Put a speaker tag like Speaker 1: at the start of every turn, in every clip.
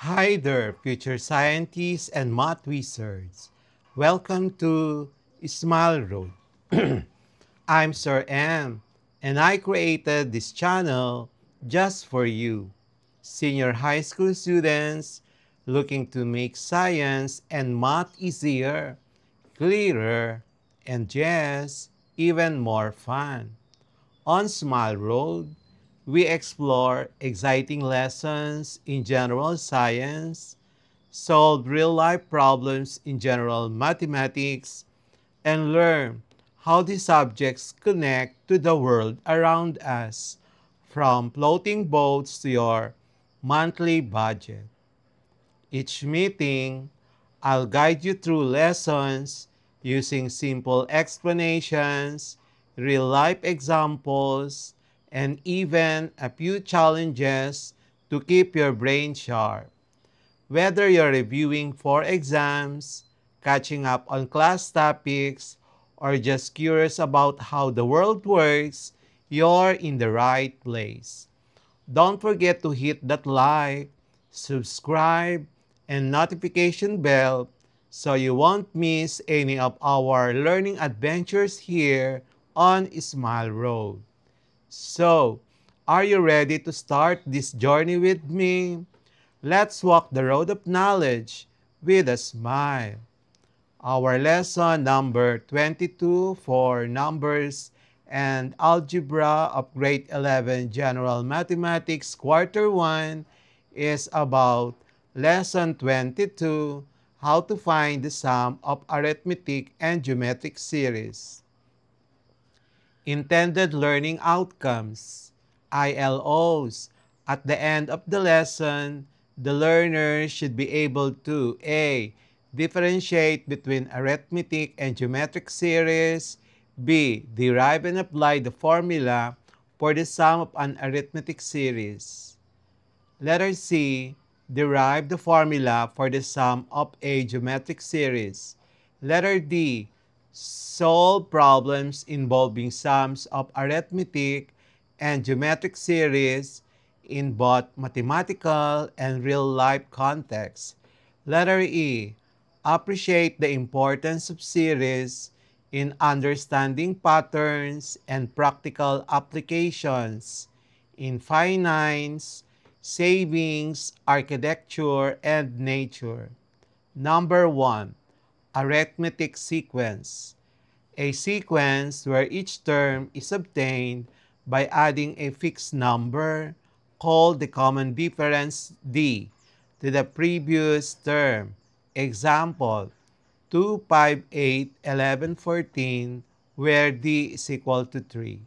Speaker 1: Hi there, future scientists and math wizards. Welcome to Smile Road. I'm Sir M, and I created this channel just for you, senior high school students looking to make science and math easier, clearer, and yes, even more fun. On Smile Road, we explore exciting lessons in general science, solve real-life problems in general mathematics, and learn how these subjects connect to the world around us, from floating boats to your monthly budget. Each meeting, I'll guide you through lessons using simple explanations, real-life examples, and even a few challenges to keep your brain sharp. Whether you're reviewing for exams, catching up on class topics, or just curious about how the world works, you're in the right place. Don't forget to hit that like, subscribe, and notification bell so you won't miss any of our learning adventures here on Smile Road. So, are you ready to start this journey with me? Let's walk the road of knowledge with a smile. Our lesson number 22 for numbers and algebra of grade 11 general mathematics quarter 1 is about lesson 22, how to find the sum of arithmetic and geometric series. Intended learning outcomes, ILOs. At the end of the lesson, the learner should be able to A. Differentiate between arithmetic and geometric series. B. Derive and apply the formula for the sum of an arithmetic series. Letter C. Derive the formula for the sum of a geometric series. Letter D. Solve problems involving sums of arithmetic and geometric series in both mathematical and real-life contexts. Letter E. Appreciate the importance of series in understanding patterns and practical applications in finance, savings, architecture, and nature. Number 1. Arithmetic sequence. A sequence where each term is obtained by adding a fixed number, called the common difference D, to the previous term. Example, 2, 5, 8, 11, 14, where D is equal to 3.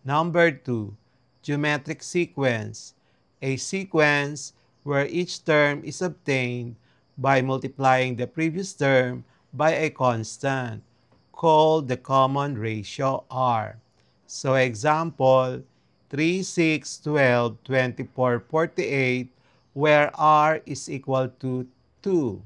Speaker 1: Number 2, geometric sequence. A sequence where each term is obtained by multiplying the previous term by a constant, called the common ratio R. So example, 3, 6, 12, 24, 48, where R is equal to 2.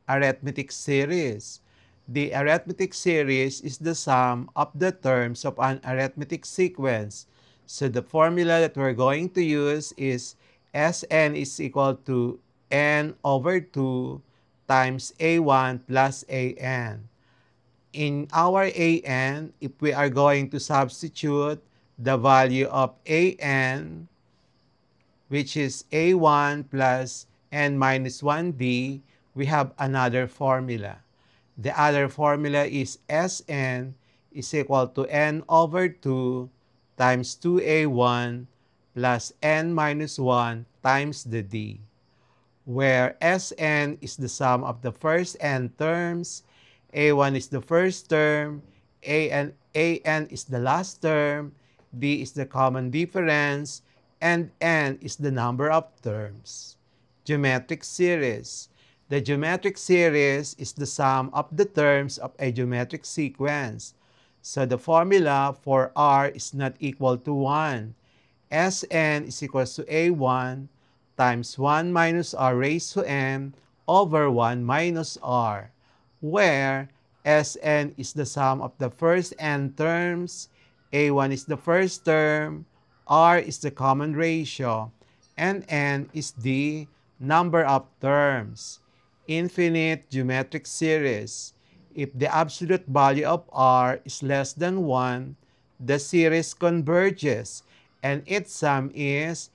Speaker 1: Arithmetic series. The arithmetic series is the sum of the terms of an arithmetic sequence. So the formula that we're going to use is Sn is equal to n over 2 times a1 plus an. In our an, if we are going to substitute the value of an, which is a1 plus n minus 1d, we have another formula. The other formula is Sn is equal to n over 2 times 2a1 plus n minus 1 times the d, where Sn is the sum of the first n terms, a1 is the first term, an is the last term, d is the common difference, and n is the number of terms. Geometric series. The geometric series is the sum of the terms of a geometric sequence. So the formula for R is not equal to 1. Sn is equal to a1 times 1 minus r raised to m over 1 minus r, where Sn is the sum of the first n terms, a1 is the first term, r is the common ratio, and n is the Number of terms. Infinite geometric series. If the absolute value of r is less than 1, the series converges, and its sum is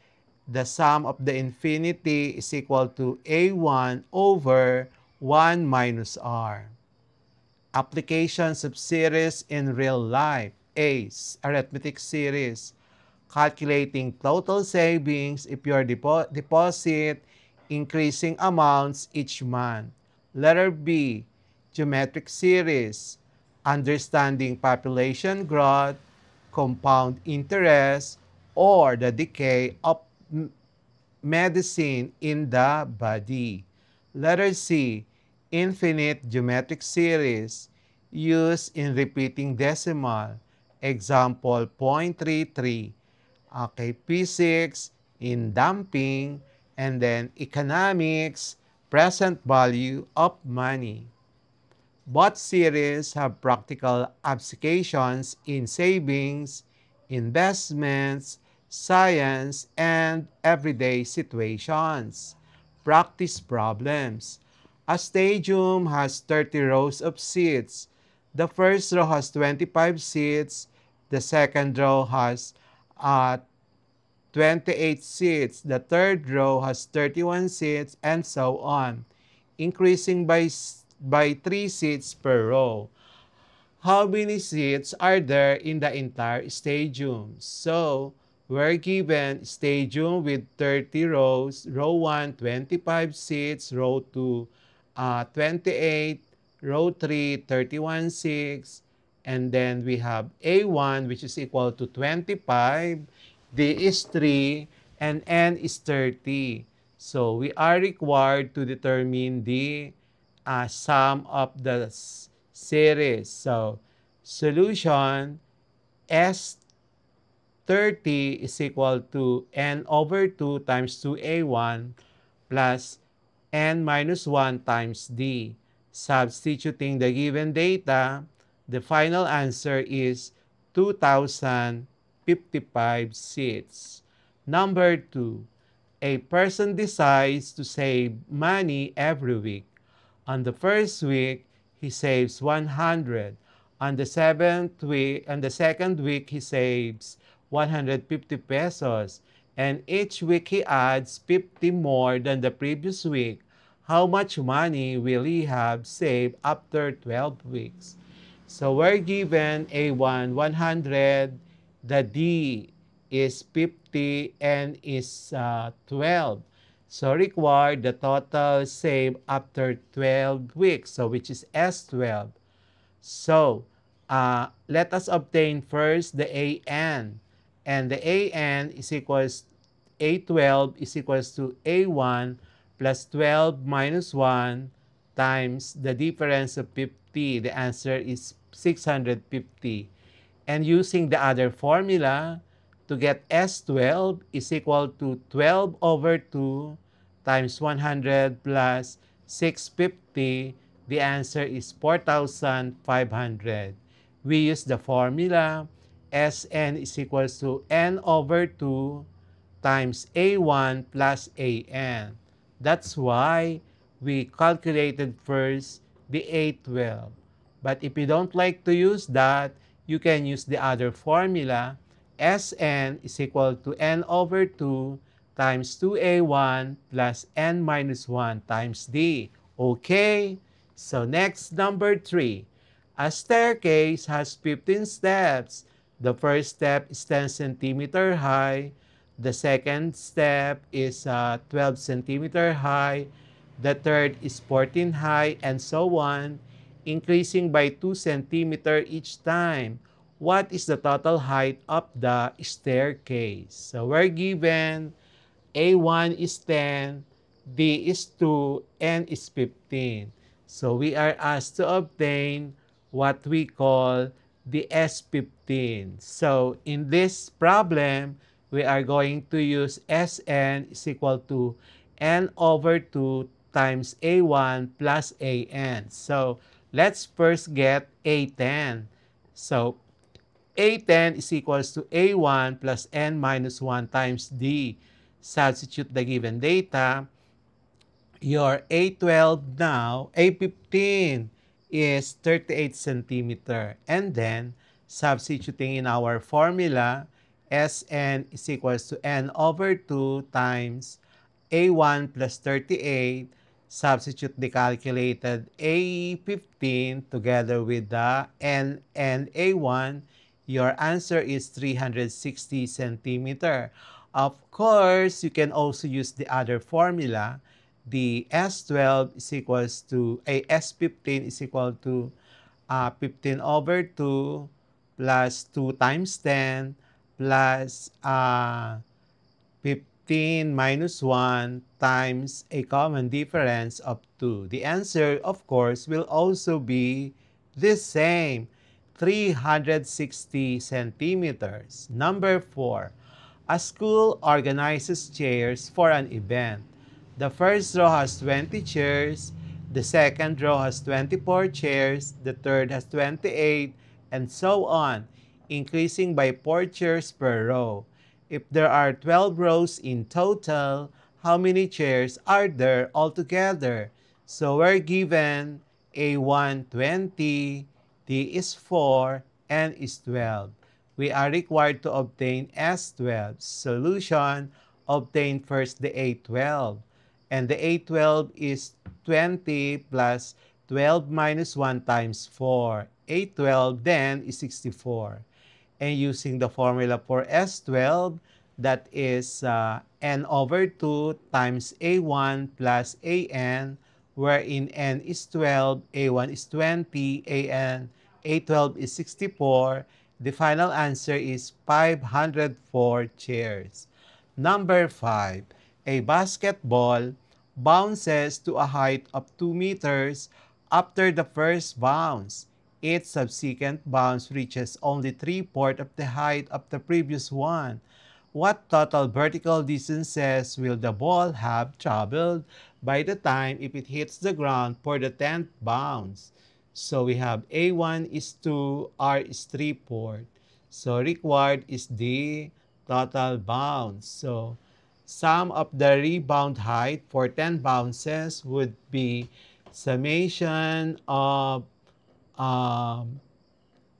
Speaker 1: the sum of the infinity is equal to a1 over 1 minus r. Applications of series in real life. A. Arithmetic series. Calculating total savings if your deposit increasing amounts each month. Letter B. Geometric series. Understanding population growth, compound interest, or the decay of medicine in the body. Letter C. Infinite geometric series used in repeating decimal. Example, 0.33. Okay, physics in damping, and then economics, present value of money. Both series have practical applications in savings, investments, science, and everyday situations. Practice problems. A stadium has 30 rows of seats. The first row has 25 seats. The second row has 28 seats. The third row has 31 seats, and so on, increasing by 3 seats per row. How many seats are there in the entire stadium? So, we're given stadium with 30 rows, row 1, 25 seats, row 2, 28, row 3, 31 seats, and then we have A1, which is equal to 25, D is 3, and N is 30. So, we are required to determine the sum of the series. So, solution S30 is equal to N over 2 times 2A1 plus N minus 1 times D. Substituting the given data, the final answer is 2,055 seats. Number 2, a person decides to save money every week. On the first week, he saves 100. On the second week, he saves 150 pesos. And each week he adds 50 more than the previous week. How much money will he have saved after 12 weeks? So we're given A1, 100. The D is 50 and is 12. So required the total save after 12 weeks, so which is S12. So let us obtain first the AN. And the AN is equals A12 is equals to A1 plus 12 minus 1 times the difference of 50. The answer is 650. And using the other formula, to get S12 is equal to 12 over 2 times 100 plus 650. The answer is 4,500. We use the formula Sn is equals to N over 2 times A1 plus AN. That's why we calculated first the A12. But if you don't like to use that, you can use the other formula. Sn is equal to N over 2 times 2A1 plus N minus 1 times D. Okay? So next, number 3. A staircase has 15 steps. The first step is 10 centimeter high. The second step is 12 centimeter high. The third is 14 high, and so on, increasing by 2 centimeter each time. What is the total height of the staircase? So we're given A1 is 10, D is 2, N is 15. So we are asked to obtain what we call the S15. So in this problem, we are going to use Sn is equal to N over 2 times A1 plus AN. So let's first get A10. So A10 is equals to A1 plus N minus 1 times D. Substitute the given data. Your A12 now, A15 is 38 centimeter. And then, substituting in our formula, Sn is equals to n over 2 times A1 plus 38. Substitute the calculated A15 together with the N and A1. Your answer is 360 centimeter. Of course, you can also use the other formula. The S12 is equals to, S15 is equal to 15 over 2 plus 2 times 10 plus 15 minus 1 times a common difference of 2. The answer, of course, will also be the same, 360 centimeters. Number 4, a school organizes chairs for an event. The first row has 20 chairs, the second row has 24 chairs, the third has 28, and so on, increasing by 4 chairs per row. If there are 12 rows in total, how many chairs are there altogether? So we're given A1 20, D is 4, N is 12. We are required to obtain S12. Solution, obtain first the A12. And the A12 is 20 plus 12 minus 1 times 4. A12 then is 64. And using the formula for S12, that is N over 2 times A1 plus AN, wherein N is 12, A1 is 20, A12 is 64. The final answer is 504 chairs. Number 5, a basketball bounces to a height of 2 meters after the first bounce. Its subsequent bounce reaches only 3/4 of the height of the previous one. What total vertical distances will the ball have traveled by the time if it hits the ground for the 10th bounce? So we have A1 is 2, R is 3/4. So required is the total bounce. So sum of the rebound height for 10 bounces would be summation of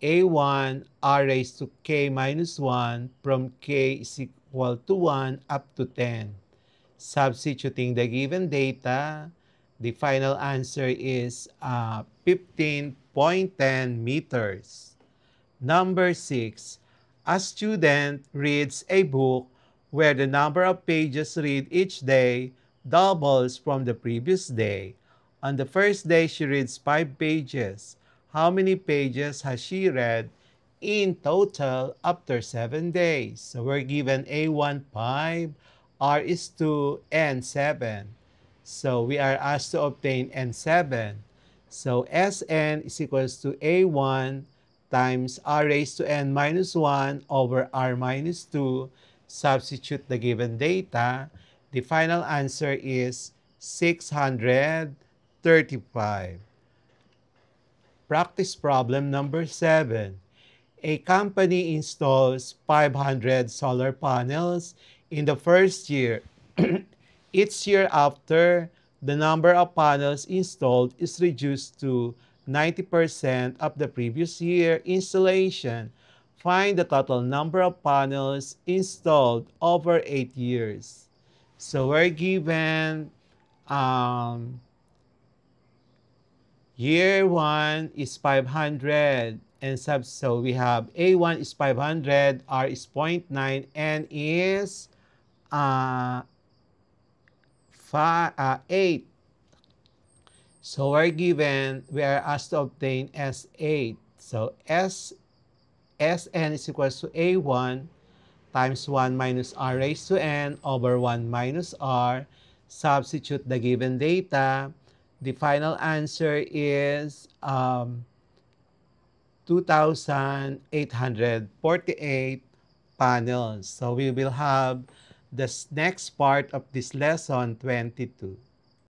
Speaker 1: A1 R raised to K minus 1 from K is equal to 1 up to 10. Substituting the given data, the final answer is 15.10 meters. Number 6, a student reads a book where the number of pages read each day doubles from the previous day. On the first day, she reads 5 pages. How many pages has she read in total after 7 days? So we're given A1 5, R is 2, and 7. So we are asked to obtain N7. So Sn is equals to A1 times R raised to N minus 1 over R minus 2. Substitute the given data. The final answer is 635. Practice problem number 7. A company installs 500 solar panels in the first year. Each year after, the number of panels installed is reduced to 90% of the previous year installation. Find the total number of panels installed over 8 years. So we're given year 1 is 500. And so we have A1 is 500, R is 0.9, N is 8. So we are asked to obtain S8. So Sn is equals to A1 times 1 minus R raised to N over 1 minus R. Substitute the given data. The final answer is 2,848 panels. So we will have the next part of this lesson 22.